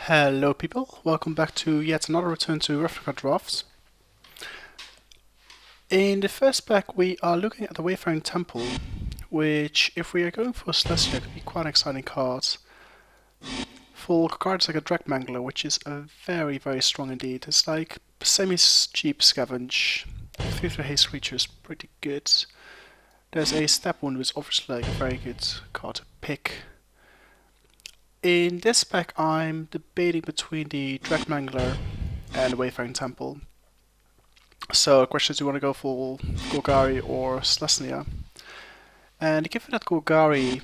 Hello people, welcome back to yet another return to RTR Draft. In the first pack we are looking at the Wayfaring Temple, which if we are going for Selesnya could be quite an exciting card. For cards like a Drag Mangler, which is a very strong indeed. It's like semi-cheap scavenge, 3/3 haste creature is pretty good. There's a Step Wound, which is obviously like a very good card to pick. In this pack I'm debating between the Drag Mangler and the Wayfaring Temple. So the question is, do you want to go for Golgari or Selesnya? And given that Golgari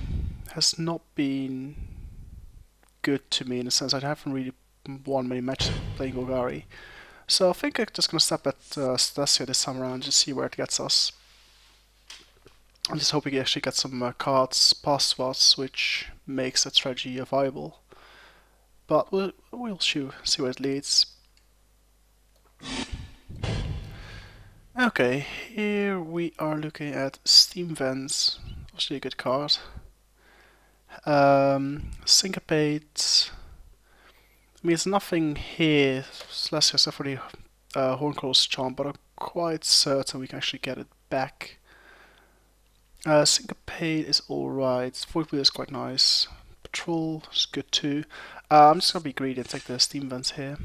has not been good to me in the sense I haven't really won many matches playing Golgari, so I think I'm just gonna step at Selesnya this time around, just see where it gets us. I'm just hoping we actually get some cards past spots, which makes that strategy viable. But we'll see where it leads. Okay, here we are looking at Steam Vents, obviously a good card. Syncopate. I mean, there's nothing here, Selesnya, except for the Horncrawler's Charm, but I'm quite certain we can actually get it back. Syncopate is alright, Void Wheel is quite nice, Patrol is good too. I'm just gonna be greedy and take the Steam Vents here.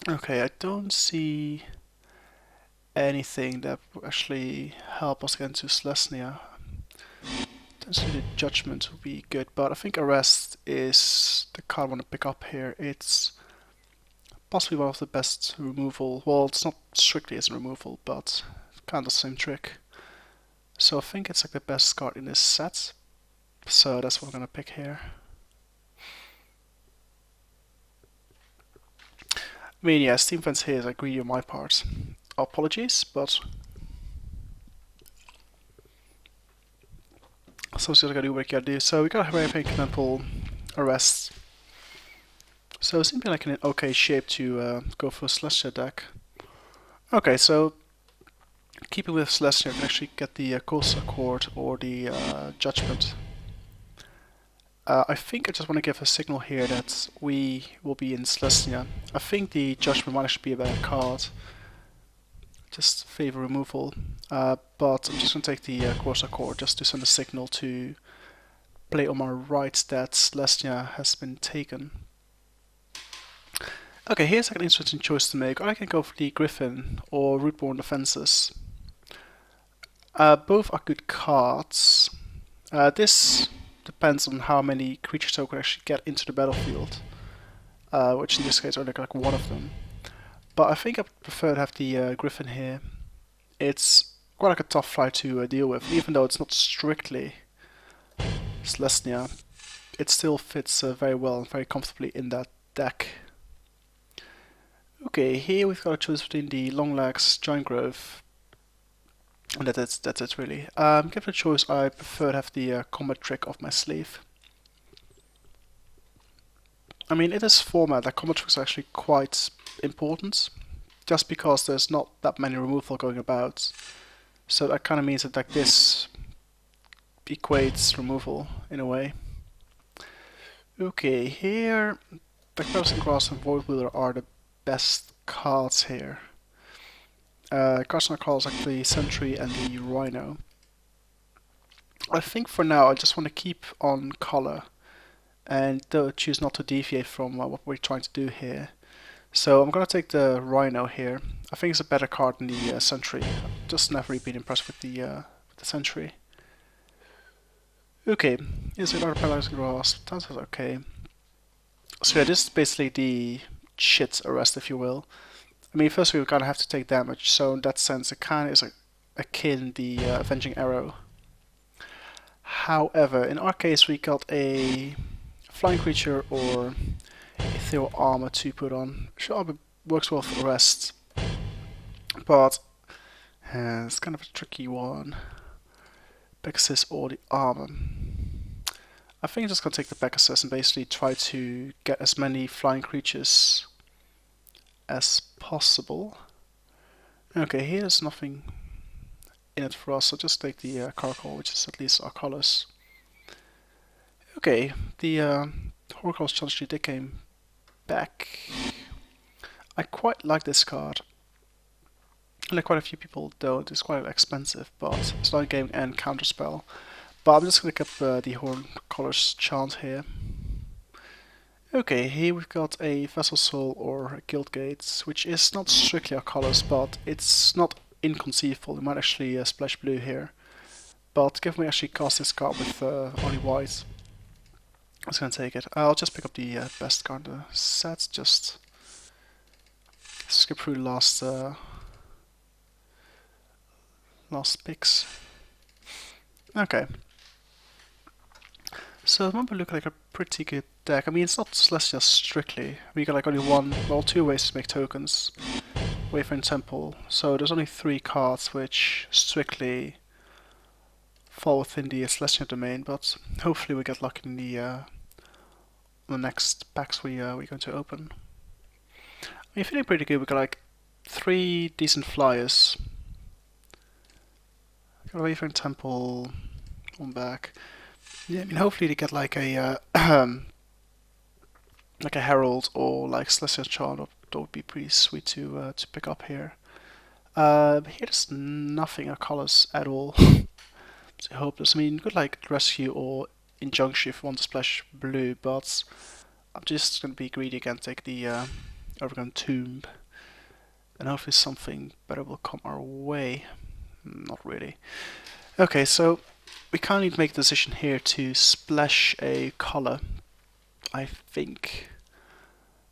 Okay, I don't see anything that will actually help us get into Selesnya. Potentially the Judgment would be good, but I think Arrest is the card I want to pick up here. It's possibly one of the best removal. Well, it's not strictly as a removal, but kind of the same trick. So I think it's like the best card in this set. So that's what I'm gonna pick here. I mean, yeah, Steam Fence here is like greedy on my part. Apologies, but so just gotta do what I gotta do. So we got a Wayfaring Temple, Arrest. So it seems like an okay shape to go for a Selesnya deck. Okay, so keeping with Selesnya, you can actually get the Coastal Accord or the Judgment. I think I just want to give a signal here that we will be in Selesnya. I think the Judgment might actually be a better card. Just favor removal. But I'm just going to take the Coastal Accord just to send a signal to play on my right that Selesnya has been taken. Okay, here's like an interesting choice to make. I can go for the Griffin or Rootborn Defenses. Both are good cards. This depends on how many creatures I can actually get into the battlefield, which in this case are like one of them. But I think I prefer to have the Griffin here. It's quite like a tough fight to deal with, even though it's not strictly Selesnya. It still fits very well and very comfortably in that deck. Okay, here we've got a choice between the Longlegs, Giant Growth, and that's it really. Given a choice, I prefer to have the combat trick off my sleeve. I mean, in this format, like, combat tricks are actually quite important, just because there's not that many removal going about. So that kind of means that like this equates removal in a way. Okay, here the Crossing Grass and Void Wheeler are the best cards here. Cards are cards like the Sentry and the Rhino. I think for now I just want to keep on color and choose not to deviate from what we're trying to do here. So I'm going to take the Rhino here. I think it's a better card than the Sentry. I've just never really been impressed with the Sentry. Okay, here's another Paralyzing Grasp. That's okay. So yeah, this is basically the shit Arrest, if you will. I mean, first we're gonna have to take damage, so in that sense it kind of is akin the Avenging Arrow. However, in our case we got a flying creature or ethereal armor to put on. Sure, works well for Arrest, but it's kind of a tricky one. Pegasus or the armor. I think I'm just gonna take the Pegasus and basically try to get as many flying creatures as possible. Okay, here's nothing in it for us, so just take the Caracol, which is at least our colors. Okay, the Horcrux Challenge did came back. I quite like this card. Like quite a few people don't. It's quite expensive, but it's not a game and counterspell. But I'm just gonna keep the Horcrux Chant here. Okay, here we've got a Vessel Soul or a Guild Gates, which is not strictly our colors, but it's not inconceivable. We might actually splash blue here. But given we actually cast this card with only white, I was gonna take it. I'll just pick up the best card in the set, just skip through the last picks. Okay. So the moment look like a pretty good deck. I mean, it's not Selesnya strictly. We got like only two ways to make tokens. Wayfaring Temple. So there's only 3 cards which strictly fall within the Selesnya domain, but hopefully we get lucky in the next packs we're going to open. I mean, feeling pretty good. We got like 3 decent flyers. Got Wayfaring Temple, one back. Yeah, I mean, hopefully they get like a like a Herald or like Selesnya Charm. That would be pretty sweet to pick up here. Here there's nothing of colors at all. So hopeless. I mean, you could like Rescue or Injunction if you want to splash blue, but I'm just gonna be greedy again. Take the Overgrown Tomb, and hopefully something better will come our way. Not really. Okay, so we kind of need to make a decision here to splash a color, I think.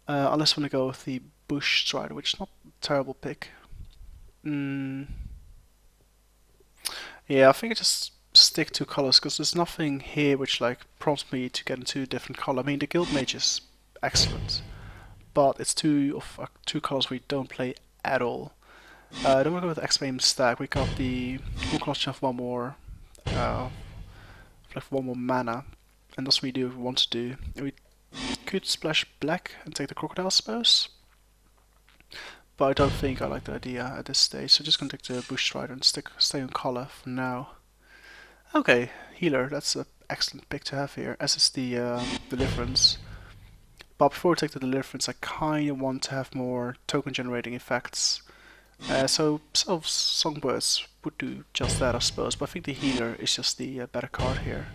Unless we want to go with the Bush Strider, which is not a terrible pick. Yeah, I think I just stick to colors, because there's nothing here which like prompts me to get into a different color. I mean, the Guild Mage is excellent, but it's two colors we don't play at all. Then we'll go with the X-Flame Stack. We got the Horcrux of one more mana, and that's what we do if we want to do. We could splash black and take the Crocodile, I suppose, but I don't think I like the idea at this stage, so just gonna take the Bush Strider and stay on color for now. Okay, Healer, that's an excellent pick to have here, as is the Deliverance. But before we take the Deliverance, I kinda want to have more token generating effects. So Songbirds would do just that, I suppose, but I think the Healer is just the better card here.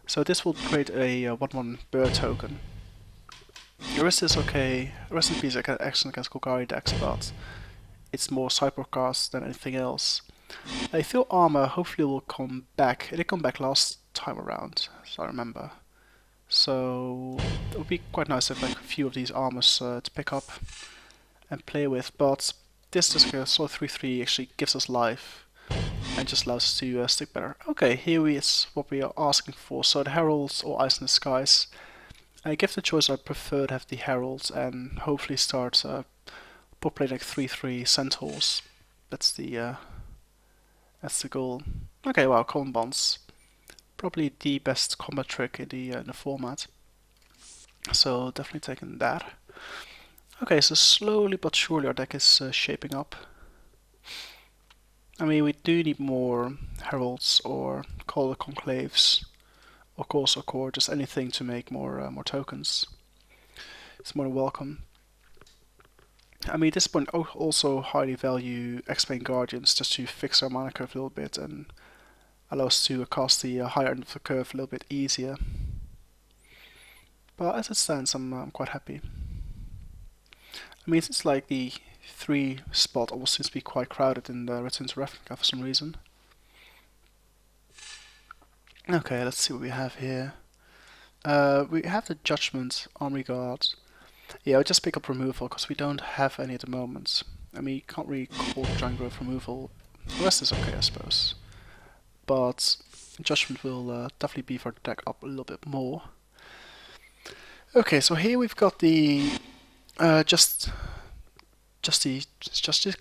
So this will create a 1/1 bird token. The rest is okay. The rest in peace are excellent against Golgari decks, but it's more Cyborg cards than anything else. I feel Armor hopefully will come back. It did come back last time around, so I remember. So it would be quite nice to have like a few of these armors to pick up and play with, but this just a solo 3/3 actually gives us life and just allows us to stick better. Okay, here is what we are asking for. So the Heralds or Ice in the Skies. I give the choice, I prefer to have the Heralds and hopefully start playing like 3/3 Centaurs. That's the goal. Okay, wow, Common Bonds. Probably the best combat trick in the format. So definitely taking that. Okay, so slowly but surely our deck is shaping up. I mean, we do need more Heralds or Call the Conclaves, or Course or Core, just anything to make more tokens. It's more than welcome. I mean, at this point, also highly value X-Plane Guardians just to fix our mana curve a little bit and allow us to cast the higher end of the curve a little bit easier. But as it stands, I'm quite happy. I mean, since like the 3 spot almost seems to be quite crowded in the Return to Ravnica for some reason. Okay, let's see what we have here. We have the Judgment, Armory Guard. Yeah, I'll just pick up removal because we don't have any at the moment. I mean, you can't really call Giant Growth removal. The rest is okay, I suppose. But Judgment will definitely beef our deck up a little bit more. Okay, so here we've got the Justicar?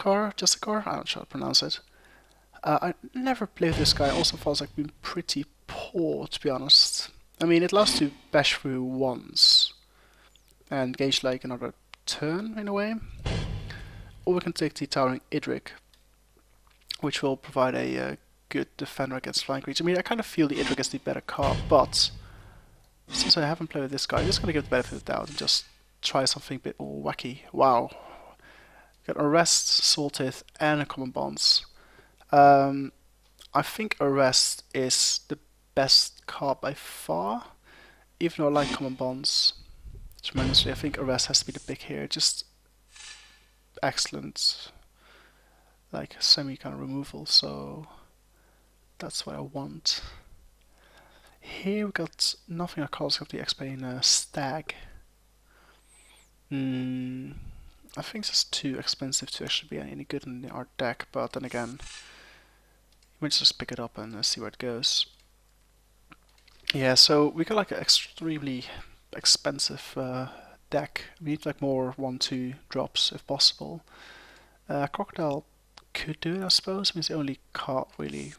I'm not sure how to pronounce it. I never played this guy, also feels like being pretty poor, to be honest. I mean, it allows to bash through once and gauge like another turn in a way. Or we can take the Towering Idrik, which will provide a good defender against flying creatures. I mean, I kind of feel the Idrik is the better card, but since I haven't played with this guy, I'm just gonna give the benefit of the doubt and just try something a bit more wacky. Wow. Got Arrest, Salted, and a Common Bonds. Um, I think Arrest is the best card by far. Even though I like Common Bonds tremendously, I think Arrest has to be the pick here. Just excellent, like semi kind of removal, so that's what I want. Here we got nothing that calls, got the XP Stag. I think it's too expensive to actually be any good in our deck, but then again, we just pick it up and see where it goes. Yeah, so we got like an extremely expensive deck. We need like more 1-2 drops if possible. Crocodile could do it, I suppose. I mean, it's the only card really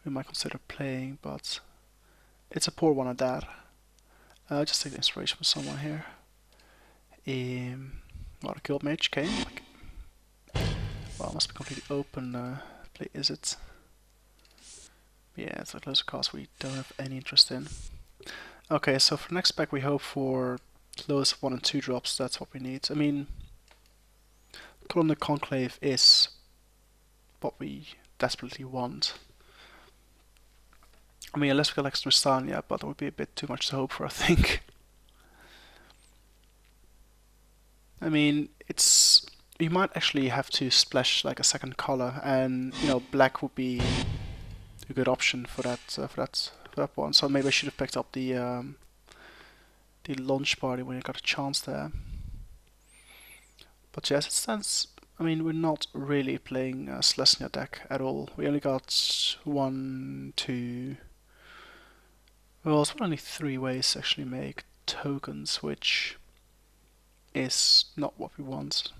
we might consider playing, but it's a poor one at that. Just take the inspiration from someone here. What a Guild Mage came. Like, well, it must be completely open. Play is it? Yeah, it's like loads of cards we don't have any interest in. Okay, so for next pack we hope for lowest 1 and 2 drops. That's what we need. I mean, Column the Conclave is what we desperately want. I mean, unless we get like Selesnya, but that would be a bit too much to hope for, I think. I mean, you might actually have to splash like a second color, and you know, black would be a good option for that one. So maybe I should have picked up the launch party when I got a chance there. But yes, it stands. I mean, we're not really playing a Selesnya deck at all. We only got 1, 2. Well, it's only 3 ways to actually make tokens, which is not what we want.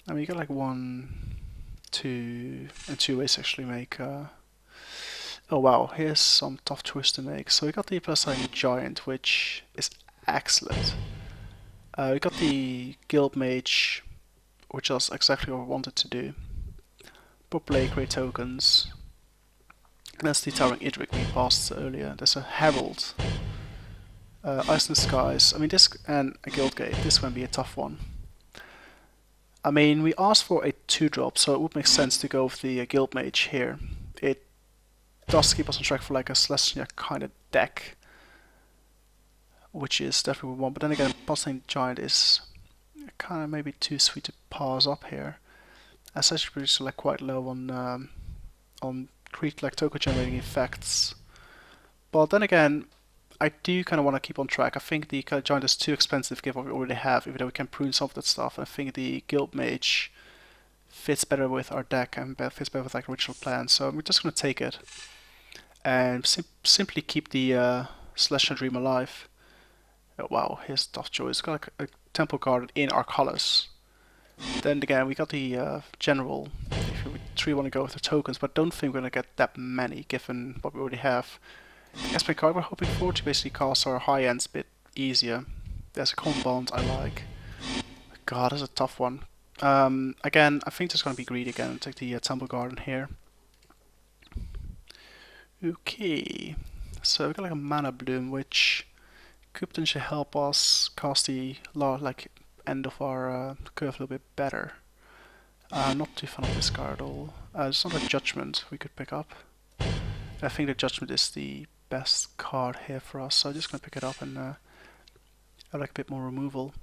I mean, you got like 1, 2, and 2 ways to actually make. Oh wow, here's some tough choice to make. So we got the plus-sign Giant, which is excellent. We got the Guild Mage, which is exactly what we wanted to do. Play great tokens. And that's the Towering Idric we passed earlier. There's a Herald. Ice in the Skies. I mean, this and a Guild Gate. This one be a tough one. I mean, we asked for a 2-drop, so it would make sense to go with the Guild Mage here. It does keep us on track for like a Selesnya kind of deck, which is definitely what we want. But then again, Passing Giant is kind of maybe too sweet to pass up here. As such, we're like quite low on create like token generating effects. But then again, I do kind of want to keep on track. I think the Giant is too expensive given what we already have, even though we can prune some of that stuff. I think the Guild Mage fits better with our deck and fits better with like original plan. So we're just going to take it and simply keep the Selesnya Dream alive. Oh, wow, here's a tough choice. Got like a Temple Garden in our colors. Then again, we got the General. If we truly want to go with the tokens, but don't think we're going to get that many given what we already have. The SP card we're hoping for to basically cast our high ends a bit easier. There's a Common Bond I like. God, that's a tough one. Again, I think just going to be greedy again and take the Temple Garden here. Okay, so we got like a Mana Bloom, which could potentially help us cast the like end of our curve a little bit better. Not too fan of this card at all. It's not a Judgment we could pick up. I think the Judgment is the best card here for us, so I'm just going to pick it up and I like a bit more removal.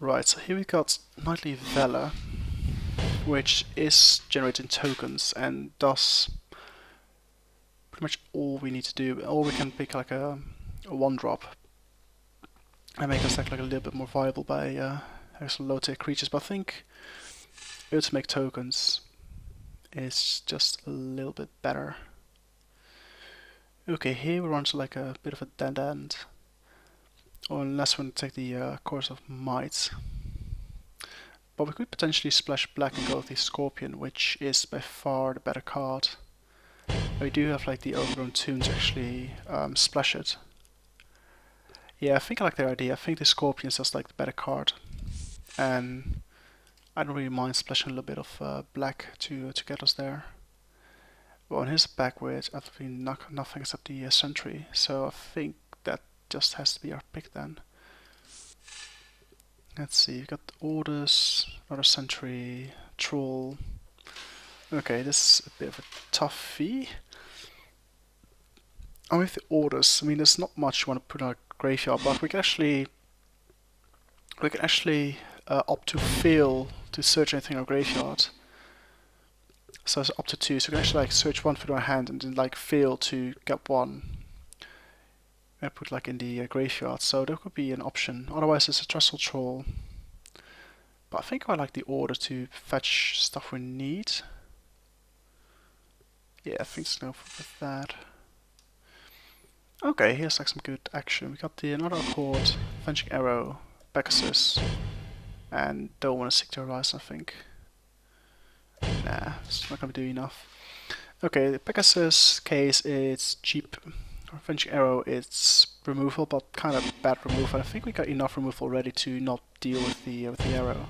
Right, so here we got Nightly Valor, which is generating tokens and does pretty much all we need to do. Or we can pick like a 1-drop and make us like a little bit more viable by having some low tier creatures. But I think able to make tokens is just a little bit better. Okay, here we run to like a bit of a dead end. Or unless we want to take the Course of Might. But we could potentially splash black and go with the Scorpion, which is by far the better card. We do have like the Overgrown Tomb to actually splash it. Yeah, I think I like the idea. I think the Scorpion is just like the better card. And I don't really mind splashing a little bit of black to get us there. Well, and here's a back with absolutely nothing except the sentry, so I think that just has to be our pick then. Let's see, you've got orders, another sentry, troll. Okay, this is a bit of a tough fee. And with the orders, I mean, there's not much you want to put on a graveyard, but we can actually opt to fail to search anything in our graveyard. So it's up to 2, so we can actually like search one for our hand and then like fail to get one. I put like in the graveyard, so that could be an option. Otherwise, it's a trestle troll. But I think I like the order to fetch stuff we need. Yeah, I think it's go with that. Okay, here's like some good action. We got the another accord, Avenging Arrow, Pegasus, and don't want to seek to rise, I think. Nah, it's not gonna do enough. Okay, the Pegasus case it's cheap. Avenging Arrow it's removal, but kind of bad removal. I think we got enough removal already to not deal with the arrow.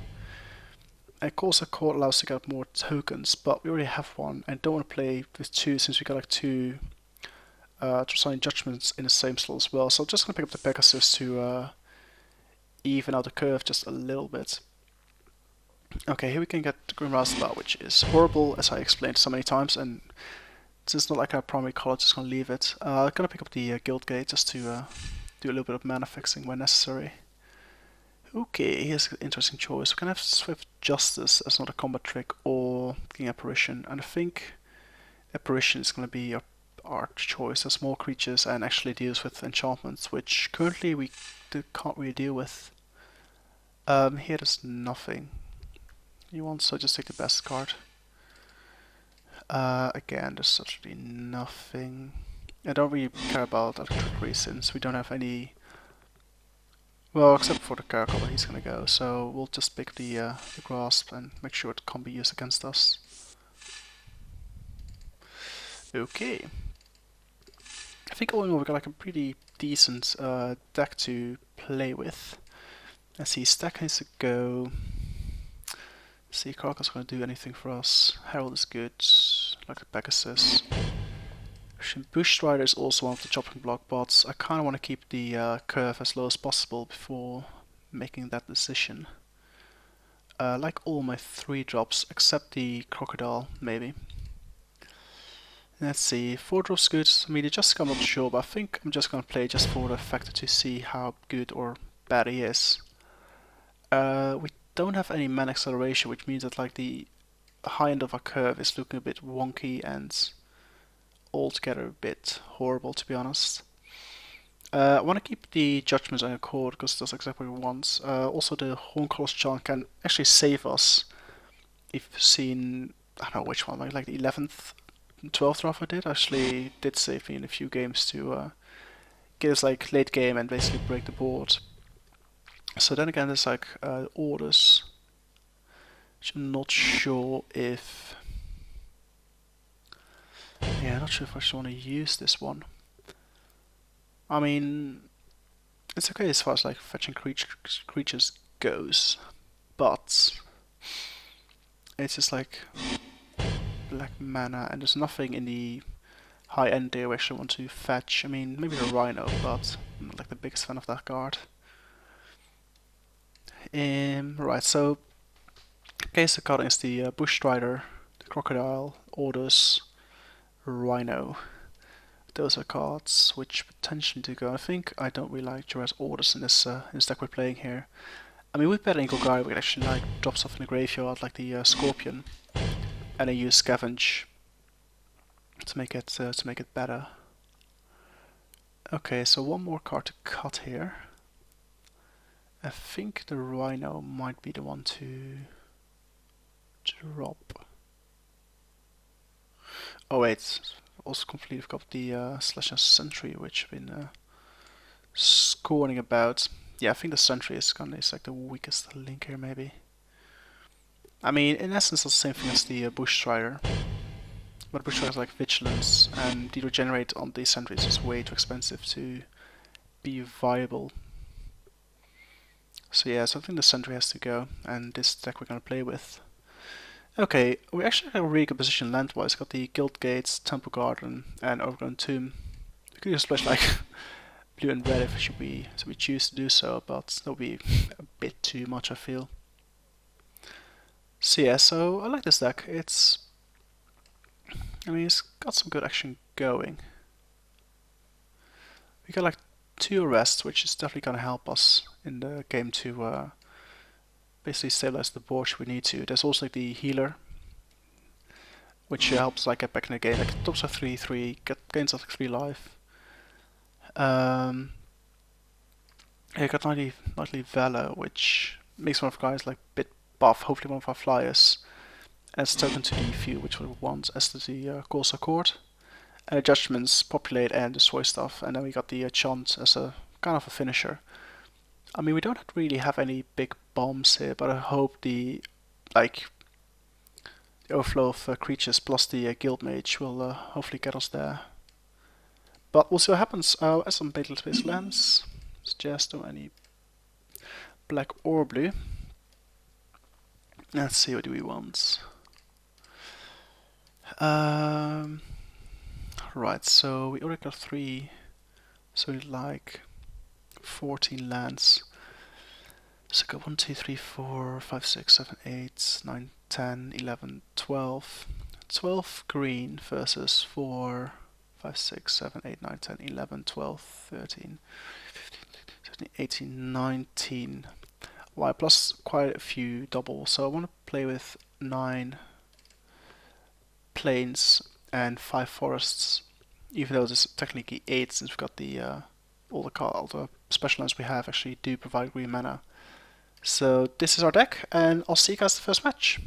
Of course, Accord allows us to get more tokens, but we already have one, and don't want to play with 2 since we got like 2 Trasonic Judgments in the same slot as well. So I'm just gonna pick up the Pegasus to even out the curve just a little bit. Okay, here we can get the Grim Roustabout, which is horrible, as I explained so many times, and since it's not like our primary color, just gonna leave it. I'm gonna pick up the Guild Gate just to do a little bit of mana fixing when necessary. Okay, here's an interesting choice. We can have Swift Justice as not a combat trick, or King Apparition, and I think Apparition is gonna be our choice. There's more creatures and actually deals with enchantments, which currently we can't really deal with. Here there's nothing. You want, so just take the best card. Again, there's actually nothing. I don't really care about other trickery since we don't have any. Well, except for the Caracal, but he's gonna go. So we'll just pick the Grasp and make sure it can't be used against us. Okay. I think all in all we got like a pretty decent deck to play with. Let's see, Stack needs to go. Let's see, Carcass gonna do anything for us. Herald is good, like a Pegasus. Bush Strider is also one of the chopping block bots. I kinda wanna keep the curve as low as possible before making that decision. Like all my 3 drops, except the Crocodile, maybe. Let's see, 4 drops good. I mean, I'm not sure, but I think I'm just gonna play just for the factor to see how good or bad he is. We don't have any mana acceleration, which means that like the high end of our curve is looking a bit wonky and altogether a bit horrible, to be honest. I want to keep the Judgments on Accord because that's exactly what we want. Also, the Hornclaw's Chant can actually save us. If you've seen, I don't know which one, like the 11th, 12th draft I did, actually did save me in a few games to get us like late game and basically break the board. So then again, there's like orders, which I'm not sure if. Yeah, I'm not sure if I actually want to use this one. I mean, it's okay as far as like fetching creatures goes, but it's just like black mana, and there's nothing in the high end there we actually want to fetch. I mean, maybe the Rhino, but I'm not like the biggest fan of that card. Right, so case the card is the Bush Strider, the Crocodile, Orders, Rhino. Those are cards which potentially do go. I think I don't really like Jura's Orders in this deck we're playing here. I mean, with better Eagle Guy, we can actually like drop stuff in the graveyard like the Scorpion, and then use Scavenge to make it better. Okay, so one more card to cut here. I think the Rhino might be the one to drop. Oh wait, also completely forgot the Selesnya Sentry, which I've been scorning about. Yeah, I think the Sentry is like the weakest link here, maybe. I mean, in essence, it's the same thing as the Bush Strider. But Bush Strider is like Vigilance, and the regenerate on the Sentry is just way too expensive to be viable. So yeah, so I think the Sentry has to go, and this deck we're gonna play with. Okay, we actually have a really good position land-wise. Got the Guild Gates, Temple Garden, and Overgrown Tomb. We could just splash like blue and red if we choose to do so, but that would be a bit too much, I feel. So yeah, so I like this deck. I mean, it's got some good action going. We got like 2 arrests, which is definitely gonna help us in the game to basically stabilize the board if we need to. There's also like the healer, which helps like get back in the game. Like tops of 3/3, gains of like 3 life. Yeah, got nightly valor, which makes one of our guys like bit buff. Hopefully one of our flyers as token to the few, which we want as to the Corsa Court. And the judgments populate and destroy stuff, and then we got the chant as a kind of a finisher. I mean, we don't really have any big bombs here, but I hope the overflow of creatures plus the guild mage will hopefully get us there. But we'll see what happens. As some Battle Space lands, suggest or any black or blue. Let's see, what do we want? Right, so we already got 3, so we like 14 lands. So go 1, 2, 3, 4, 5, 6, 7, 8, 9, 10, 11, 12. 12 green versus 4, 5, 6, 7, 8, 9, 10, 11, 12, 13, 15, 16, 18, 19. Well, plus quite a few doubles, so I want to play with 9 plains and 5 forests, even though there's technically 8 since we've got the all the special lands we have actually do provide green mana. So this is our deck, and I'll see you guys the first match.